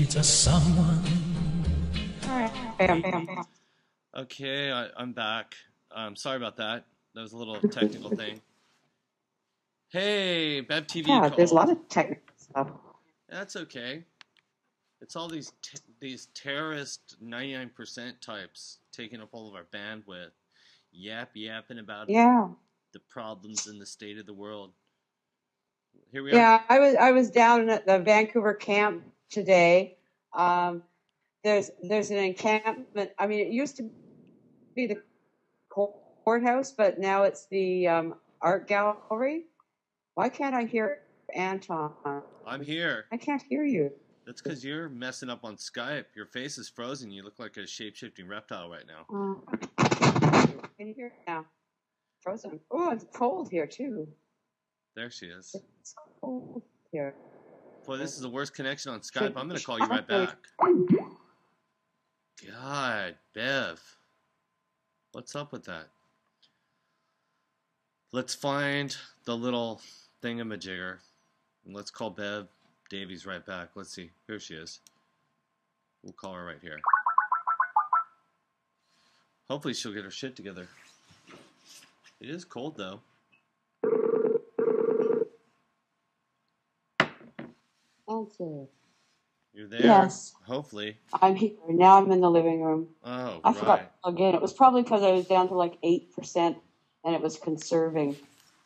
to someone. Bam, bam, bam. Okay, I'm back. Sorry about that. That was a little technical thing. Hey, Bev TV Yeah, called. there's a lot of technical stuff. That's okay. It's all these terrorist 99% types taking up all of our bandwidth, yapping about the problems in the state of the world. Here we are. Yeah, I was down at the Vancouver camp today. There's an encampment. I mean, it used to be the courthouse, but now it's the art gallery. Why can't I hear Anton? I'm here. I can't hear you. That's because you're messing up on Skype. Your face is frozen. You look like a shape-shifting reptile right now. Can you hear it now? Frozen. Oh, it's cold here, too. There she is. It's cold here. Boy, this is the worst connection on Skype. I'm going to call you right back. God, Bev. What's up with that? Let's find the little thingamajigger. And let's call Bev Davies right back. Let's see. Here she is. We'll call her right here. Hopefully she'll get her shit together. It is cold, though. Answer. You're there? Yes. Hopefully. I'm here. Now I'm in the living room. Oh, I forgot to plug in. It was probably because I was down to like 8% and it was conserving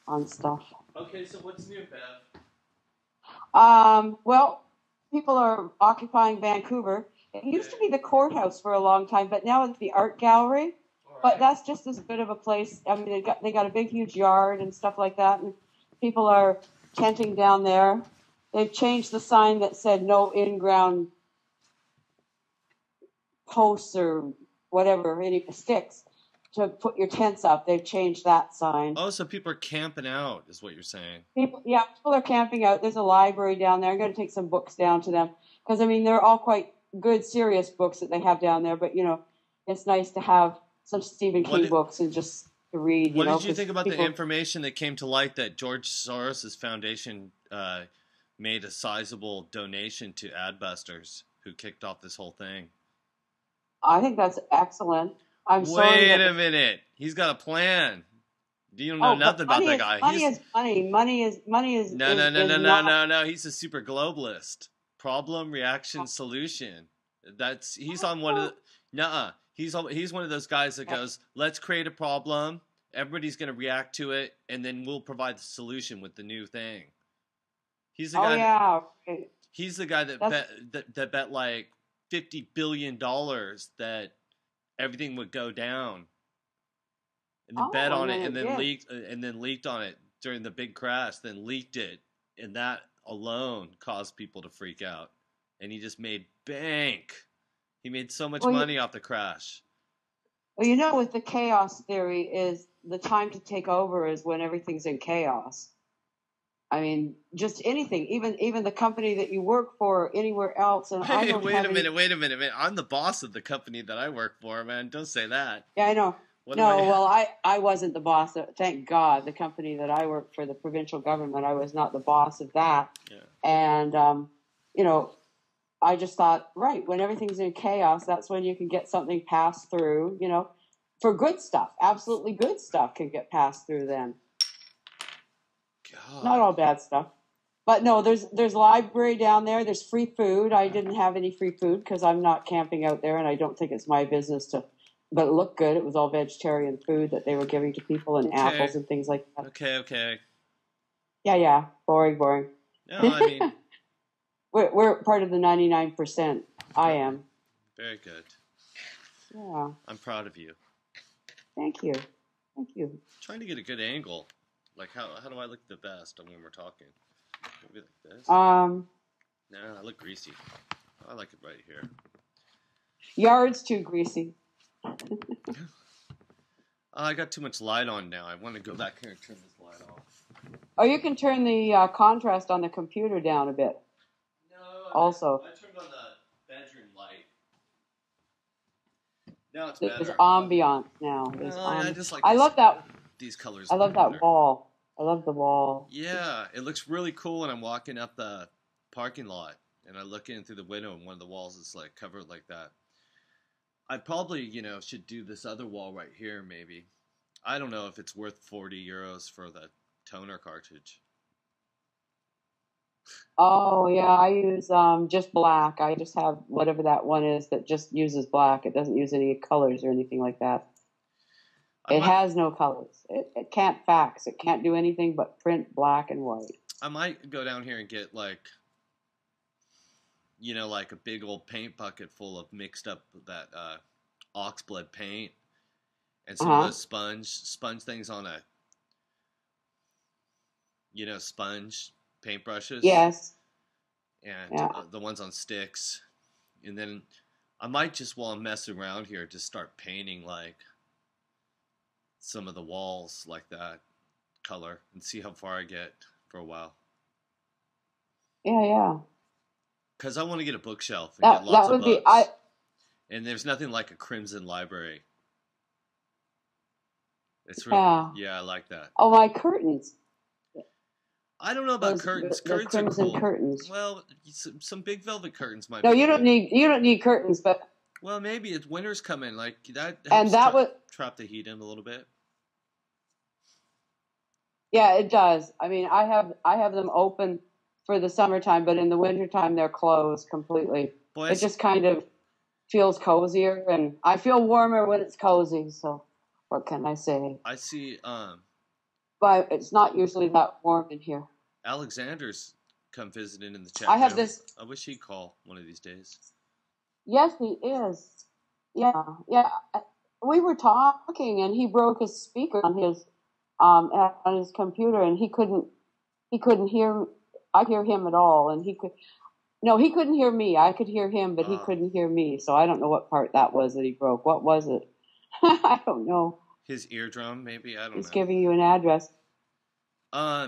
on stuff. Okay, so what's new, Bev? Well, people are occupying Vancouver. It used to be the courthouse for a long time, but now it's the art gallery. But that's just as good of a place. I mean, they got a big, huge yard and stuff like that, and people are tenting down there. They've changed the sign that said no in-ground posts or whatever, any sticks to put your tents up. They've changed that sign. Oh, so people are camping out, is what you're saying. People are camping out. There's a library down there. I'm going to take some books down to them because, I mean, they're all quite good, serious books that they have down there. But, you know, it's nice to have some Stephen King books and just to read. What did you think about the information that came to light that George Soros' foundation made a sizable donation to Adbusters, who kicked off this whole thing? I think that's excellent. Wait a minute. He's got a plan. Do you know nothing about that guy? Money is money. Money is No. He's a super globalist. Problem, reaction, solution. He's on one of the He's one of those guys that goes, let's create a problem, everybody's going to react to it, and then we'll provide the solution with the new thing. He's the guy. He's the guy that bet like $50 billion that everything would go down, and then bet on it, and then leaked on it during the big crash, then leaked it, and that alone caused people to freak out, and he just made bank. He made so much money off the crash. Well, you know, with the chaos theory, is the time to take over is when everything's in chaos. I mean, just anything, even the company that you work for, anywhere else. And hey, wait a minute. I'm the boss of the company that I work for, man. Don't say that. Yeah, I know. I wasn't the boss of, thank God, the company that I work for, the provincial government, I was not the boss of that. Yeah. And, you know, I just thought, right, when everything's in chaos, that's when you can get something passed through, you know, for good stuff. Absolutely good stuff can get passed through then. God. Not all bad stuff. But no, there's library down there. There's free food. I didn't have any free food because I'm not camping out there, and I don't think it's my business to. But it looked good. It was all vegetarian food that they were giving to people, and apples and things like that. Okay. Yeah. Boring. No, I mean... We're part of the 99%. I am. Very good. Yeah. I'm proud of you. Thank you. Trying to get a good angle. Like, how do I look the best when we're talking? Maybe like this? No, I look greasy. I like it right here. Yard's too greasy. I got too much light on now. I want to go back here and turn this light off. Oh, you can turn the contrast on the computer down a bit. Also, I turned on the bedroom light. Now it's better. There's ambiance now. I love that. These colors. I love that wall. I love the wall. Yeah, it looks really cool when I'm walking up the parking lot. and I look in through the window, and one of the walls is like covered like that. I probably, should do this other wall right here, maybe. I don't know if it's worth 40 euros for the toner cartridge. Oh yeah, I use just black. I just have whatever that one is that just uses black. It doesn't use any colors or anything like that. It has no colors. It can't fax. It can't do anything but print black and white. I might go down here and get like a big old paint bucket full of mixed up that oxblood paint and some of those sponge things on a sponge paintbrushes. Yes. And the ones on sticks. And then I might just, while I'm messing around here, just start painting like some of the walls like that color and see how far I get for a while. Yeah. Because I want to get a bookshelf and get lots of books. And there's nothing like a crimson library. It's really, I like that. Oh, my curtains. I don't know about curtains. Curtains crimson are cool. Curtains. Well, some big velvet curtains might. No, be you cool. don't need curtains, but. Well, maybe it's winter's coming. Like that. And that would trap the heat in a little bit. Yeah, it does. I mean, I have them open for the summertime, but in the wintertime they're closed completely. Boy, it just kind of feels cozier, and I feel warmer when it's cozy. So, what can I say? I see. But it's not usually that warm in here. Alexander's come visiting in the chat. I have this. I wish he'd call one of these days. Yes, he is. Yeah. We were talking, and he broke his speaker on his computer, and he couldn't hear. I hear him at all, and he couldn't hear me. I could hear him, but he couldn't hear me. So I don't know what part that was that he broke. What was it? I don't know. His eardrum, maybe. I don't know. He's giving you an address. Well,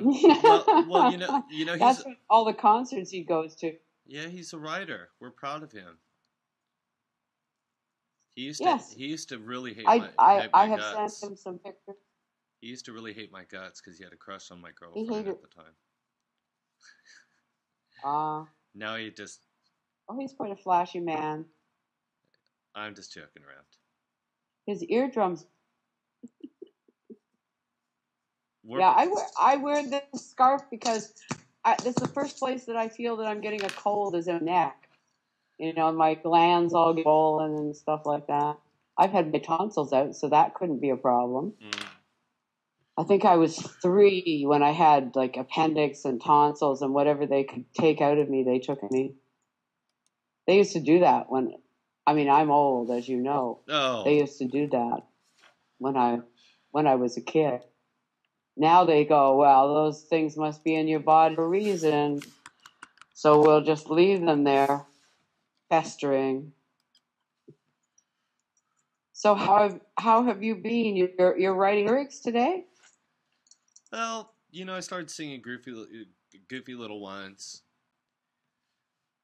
he's that's all the concerts he goes to. Yeah, he's a writer. We're proud of him. He used to really hate my I have guts. sent him some pictures. He used to really hate my guts because he had a crush on my girlfriend at the time. Now he just. Oh, he's quite a flashy man. I'm just joking around. His eardrums. I wear this scarf because this is the first place that I feel that I'm getting a cold is in my neck. My glands all get swollen and stuff like that. I've had my tonsils out, so that couldn't be a problem. I think I was 3 when I had like appendix and tonsils and whatever they could take out of me, they took me. They used to do that I'm old, as you know. Oh. They used to do that when I was a kid. Now they go, well, those things must be in your body for a reason, so we'll just leave them there, festering. So how have you been? You're writing lyrics today? Well, I started singing goofy little ones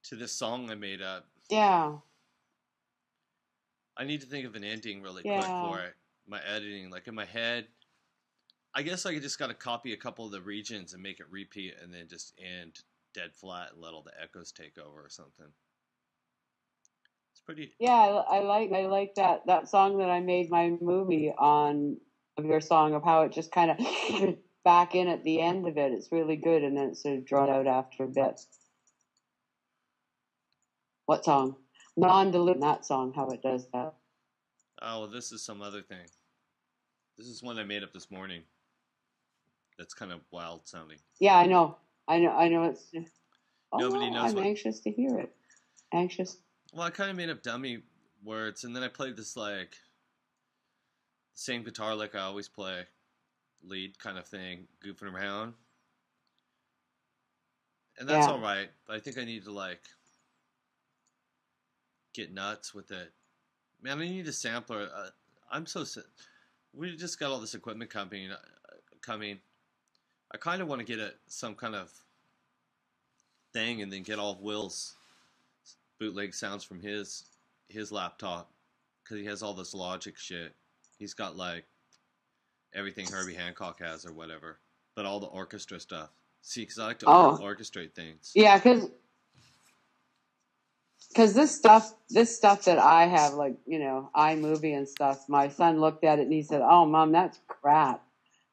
to this song I made up. Yeah. I need to think of an ending really quick for it. My editing, like in my head. I guess I just got to copy a couple of the regions and make it repeat and then just end dead flat and let all the echoes take over or something. It's pretty... Yeah, I like that song that I made my movie on, of your song, of how it just kind of back in at the end of it. It's really good, and then it's sort of drawn out after a bit. What song? Non-dilute, that song, how it does that. Oh, well, this is some other thing. This is one I made up this morning. That's kind of wild sounding. Yeah, I know. It's. Nobody knows. I'm anxious to hear it. Anxious. Well, I kind of made up dummy words, and then I played this like same guitar like I always play, lead kind of thing, goofing around, and that's all right. But I think I need to like get nuts with it. Man, I need a sampler. I'm so sick. We just got all this equipment coming. I kind of want to get some kind of thing and then get all of Will's bootleg sounds from his laptop because he has all this Logic shit. He's got like everything Herbie Hancock has or whatever, but all the orchestra stuff. See, because I like to orchestrate things. Yeah, because because this stuff that I have, like, you know, iMovie and stuff, my son looked at it and he said, "Oh, Mom, that's crap."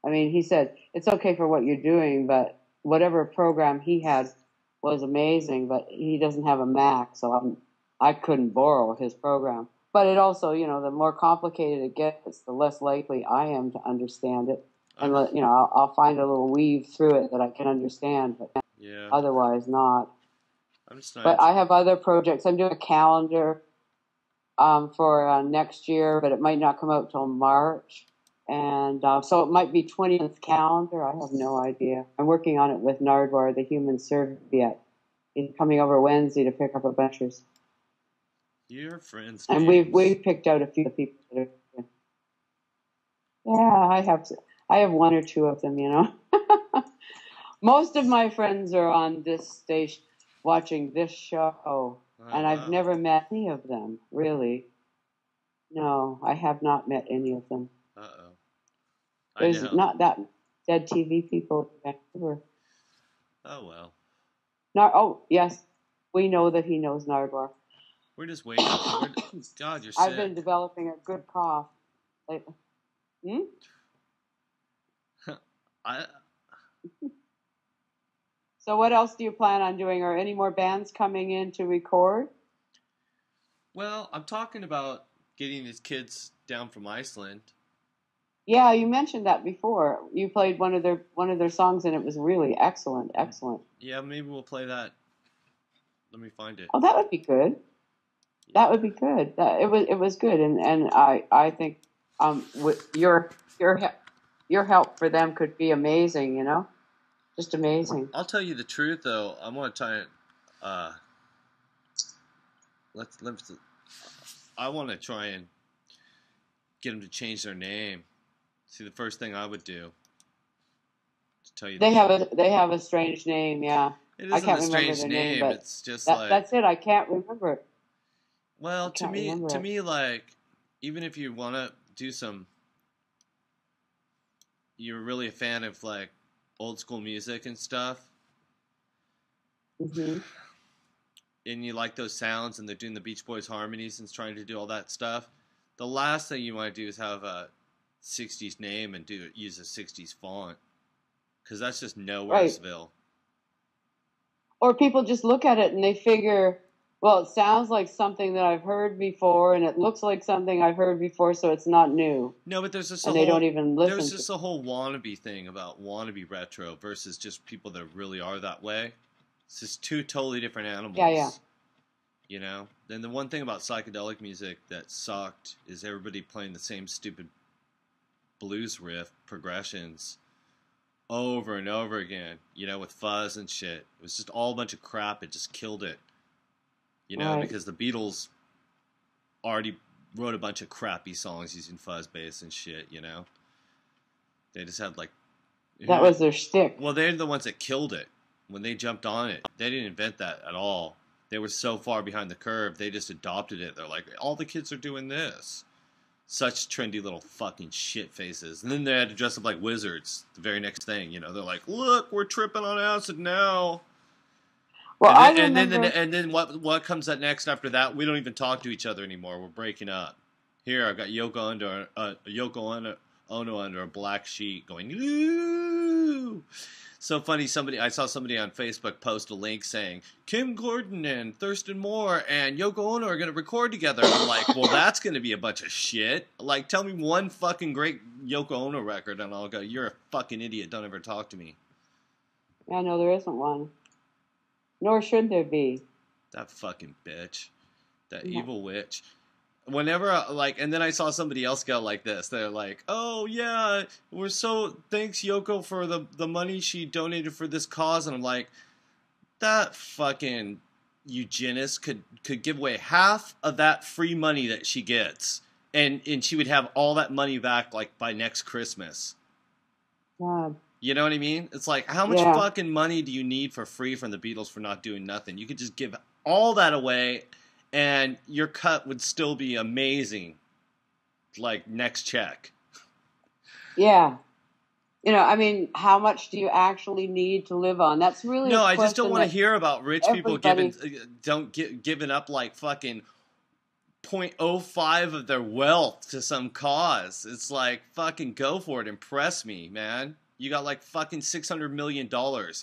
I mean, he said, "It's okay for what you're doing, but whatever program he had was amazing, but he doesn't have a Mac, so I couldn't borrow his program." But it also, you know, the more complicated it gets, the less likely I am to understand it. And, you know, I'll find a little weave through it that I can understand, but Yeah. otherwise not. I'm just not. But I have other projects. I'm doing a calendar for next year, but it might not come out till March. And so it might be 20th calendar. I have no idea. I'm working on it with Nardwar, the human Serviette. He's coming over Wednesday to pick up a bunch of. Your friends. And we've picked out a few people that are. Yeah, I have one or two of them, you know. Most of my friends are on this station watching this show, and I've never met any of them, really. No, I have not met any of them. Uh-oh. There's not that dead TV people in Vancouver. Oh, well. Oh, yes. We know that he knows Nardwar. We're just waiting. God, you're sick. I've been developing a good cough lately. So what else do you plan on doing? Are any more bands coming in to record? Well, I'm talking about getting these kids down from Iceland. Yeah, you mentioned that before. You played one of their songs, and it was really excellent. Yeah, maybe we'll play that. Let me find it. Oh, that would be good. Yeah. That would be good. It was good, and I think with your help for them could be amazing. You know, just amazing. I'll tell you the truth, though. I want to try and I want to try and get them to change their name. See, the first thing I would do. To tell you, they have a strange name. Yeah, it isn't a strange name. But it's just that's it. I can't remember it. Well, to me, like, even if you want to do you're really a fan of like old school music and stuff, mm-hmm. and you like those sounds, and they're doing the Beach Boys harmonies and trying to do all that stuff. The last thing you want to do is have a 60s name and use a 60s font, because that's just Nowheresville. Right. Or people just look at it and they figure, well, it sounds like something that I've heard before, and it looks like something I've heard before, so it's not new. No, but there's just they don't even listen. There's just a whole wannabe thing about wannabe retro versus just people that really are that way. It's just two totally different animals. Yeah. You know? Then the one thing about psychedelic music that sucked is everybody playing the same stupid blues riff progressions over and over again, you know, with fuzz and shit. It was just all a bunch of crap. It just killed it. You know, right. Because the Beatles already wrote a bunch of crappy songs using fuzz bass and shit, you know? They just had, like... That was their shtick. Well, they're the ones that killed it when they jumped on it. They didn't invent that at all. They were so far behind the curve, they just adopted it. They're like, all the kids are doing this. Such trendy little fucking shit faces. And then they had to dress up like wizards the very next thing, you know? They're like, look, we're tripping on acid now. Well, and then what comes up next after that? We don't even talk to each other anymore. We're breaking up. Here, I've got Yoko Ono under a black sheet going, ooh. So funny, I saw somebody on Facebook post a link saying, Kim Gordon and Thurston Moore and Yoko Ono are going to record together. I'm like, well, that's going to be a bunch of shit. Like, tell me one fucking great Yoko Ono record, and I'll go, you're a fucking idiot. Don't ever talk to me. Yeah, no, there isn't one. Nor should there be. That fucking bitch. That evil witch. Whenever, and then I saw somebody else go like this. They're like, oh, yeah, thanks, Yoko, for the money she donated for this cause. And I'm like, that fucking eugenist could give away half of that free money that she gets. And she would have all that money back, like, by next Christmas. God. You know what I mean? It's like, how much fucking money do you need for free from the Beatles for not doing nothing? You could just give all that away, and your cut would still be amazing. Like, next check. Yeah. You know, I mean, how much do you actually need to live on? That's really a No, I just don't question want to that hear about rich people everybody. giving up like fucking 0.05 of their wealth to some cause. It's like, fucking go for it. Impress me, man. You got like fucking $600 million.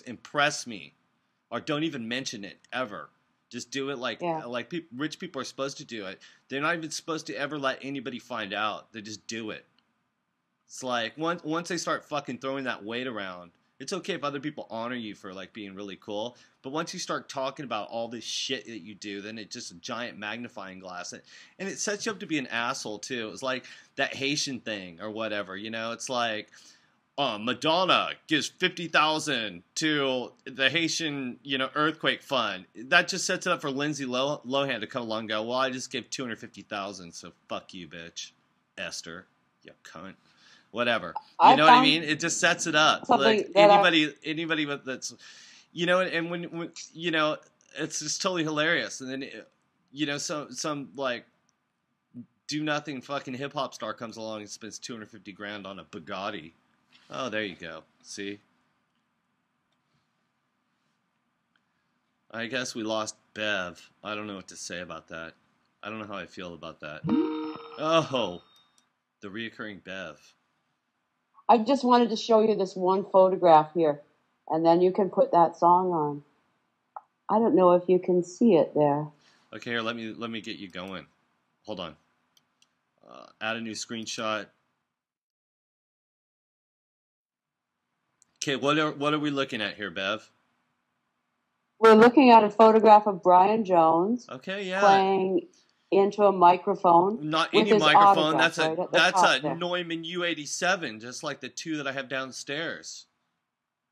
Impress me. Or don't even mention it ever. Just do it like Yeah. rich people are supposed to do it. They're not even supposed to ever let anybody find out. They just do it. It's like once they start fucking throwing that weight around, it's okay if other people honor you for like being really cool. But once you start talking about all this shit that you do, then it's just a giant magnifying glass, and it sets you up to be an asshole too. It's like that Haitian thing or whatever, you know. It's like, Madonna gives 50,000 to the Haitian, earthquake fund. That just sets it up for Lindsay Lohan to come along and go, well, I just gave 250,000, so fuck you, bitch, Esther, you cunt. Whatever. You I know what I mean? found It just sets it up. Like something that I anybody that's, and when it's just totally hilarious. And then, some like do nothing fucking hip hop star comes along and spends 250 grand on a Bugatti. Oh, there you go. See? I guess we lost Bev. I don't know what to say about that. I don't know how I feel about that. Oh, the reoccurring Bev. just wanted to show you this one photograph here, and then you can put that song on. I don't know if you can see it there. Okay, here, let me get you going. Hold on. Add a new screenshot. Okay, what are we looking at here, Bev? We're looking at a photograph of Brian Jones Okay, yeah. playing into a microphone. Not with any his microphone. autograph That's right at the that's top a there. Neumann U87, just like the two that I have downstairs.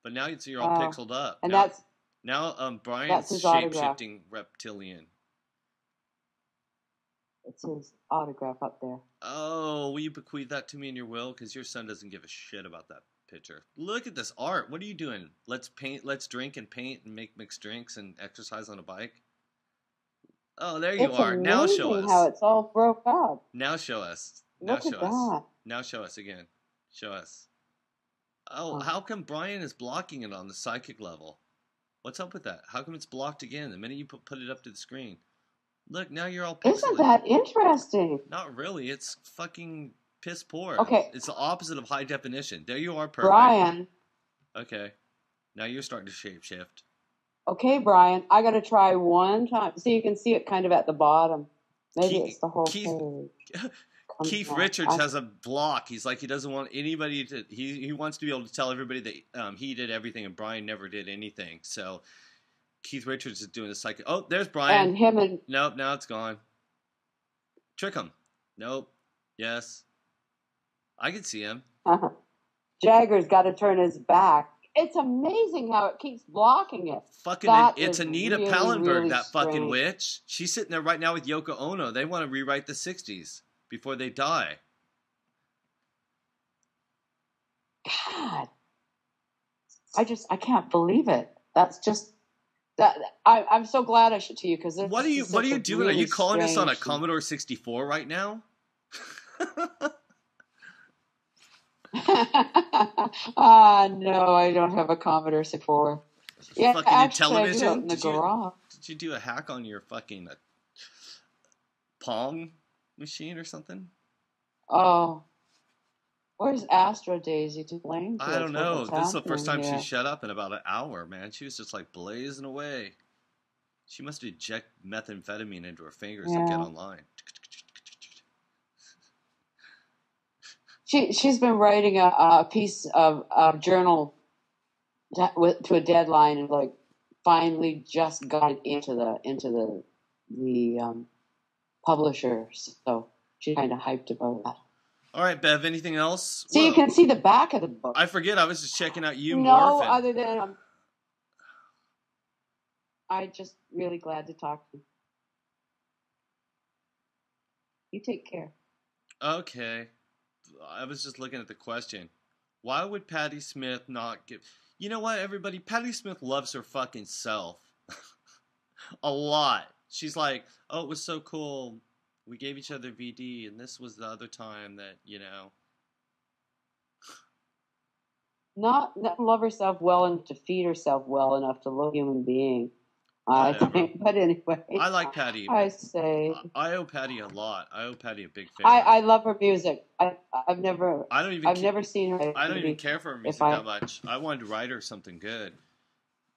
But now you're all Oh, pixeled up. and Now that's Brian's his autograph. shape-shifting reptilian. It's his autograph up there. Oh, will you bequeath that to me in your will? Because your son doesn't give a shit about that picture. Look at this art. What are you doing? Let's drink and paint and make mixed drinks and exercise on a bike. Oh, there you It's are. Now show amazing us. how it's all broke up. Now show us. Now Look show at us. that. Now show us again. Show us. Oh, how come Brian is blocking it on the psychic level? What's up with that? How come it's blocked again the minute you put it up to the screen? Look, now you're all pixelated. Isn't that interesting? Not really. It's fucking piss poor. Okay. It's the opposite of high definition. There you are, perfect. Brian. Okay. Now you're starting to shapeshift. Okay, Brian. I got to try one time. So you can see it kind of at the bottom. Maybe it's the whole page. Keith Richards has a block. He's like, he doesn't want anybody to. He wants to be able to tell everybody that he did everything and Brian never did anything. So Keith Richards is doing the psychic. Oh, there's Brian. And him and nope, now it's gone. Trick him. Nope. Yes. I can see him. Jagger's got to turn his back. It's amazing how it keeps blocking it. Fucking, it's Anita really, Pallenberg, really that strange. fucking witch. She's sitting there right now with Yoko Ono. They want to rewrite the 60s before they die. God. I can't believe it. That's just that. I'm so glad I should to you because what are you doing? Really are you calling us on a thing. Commodore 64 right now? No, I don't have a Commodore 64. Yeah, fucking actually, television? I do it in the garage. Did you do a hack on your fucking Pong machine or something? Oh, where's Astro Daisy to blame? I don't know. This is the first time she shut up in about an hour, man. She was just like blazing away. She must have injected methamphetamine into her fingers and get online. She's been writing a piece of journal to a deadline and like finally just got it into the publisher, so she's kind of hyped about that. All right, Bev. Anything else? So you can see the back of the book. I forget. I was just checking out you. No, morphing. other than I'm just really glad to talk to you. You take care. Okay. I was just looking at the question. Why would Patti Smith not give... You know what, everybody? Patti Smith loves her fucking self. A lot. She's like, oh, it was so cool. We gave each other VD, and this was the other time that, not love herself well enough to feed herself well enough to look human being. I Whatever. think, but anyway, I like Patty. I say I owe Patty a lot. I owe Patty a big favor. I love her music. I've never I don't even. I've never seen her. I don't even care for her music that much. I wanted to write her something good.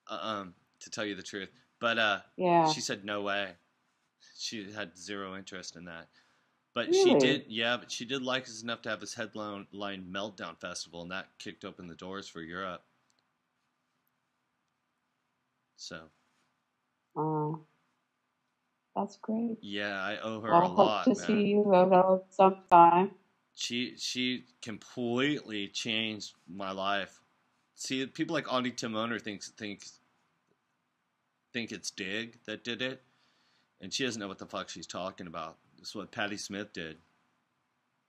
To tell you the truth, but yeah, she said no way. She had zero interest in that. But really? she did, yeah. But she did like us enough to have this headline Meltdown Festival, and that kicked open the doors for Europe. So. That's great. Yeah, I owe her I'll a lot, hope to man. see you out sometime. She completely changed my life. See, people like Audie Timoner think it's Dig that did it, and she doesn't know what the fuck she's talking about. This is what Patti Smith did.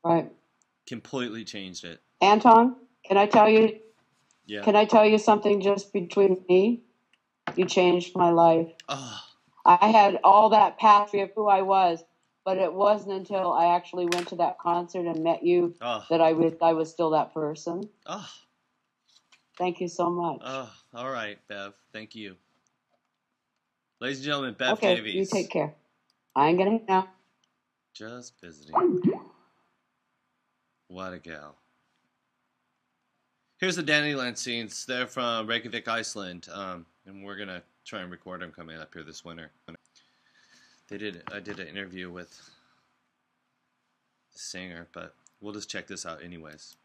Right. Completely changed it. Anton, can I tell you? Yeah. Can I tell you something just between me? You changed my life. Oh. I had all that patry of who I was, but it wasn't until I actually went to that concert and met you that I was still that person. Oh. Thank you so much. Oh, all right, Bev. Thank you. Ladies and gentlemen, Bev okay, Davies. you take care. I'm getting now. Just visiting. What a gal. Here's the Dannyland scenes. They're from Reykjavik, Iceland, and we're gonna try and record them coming up here this winter. I did an interview with the singer, but we'll just check this out anyways.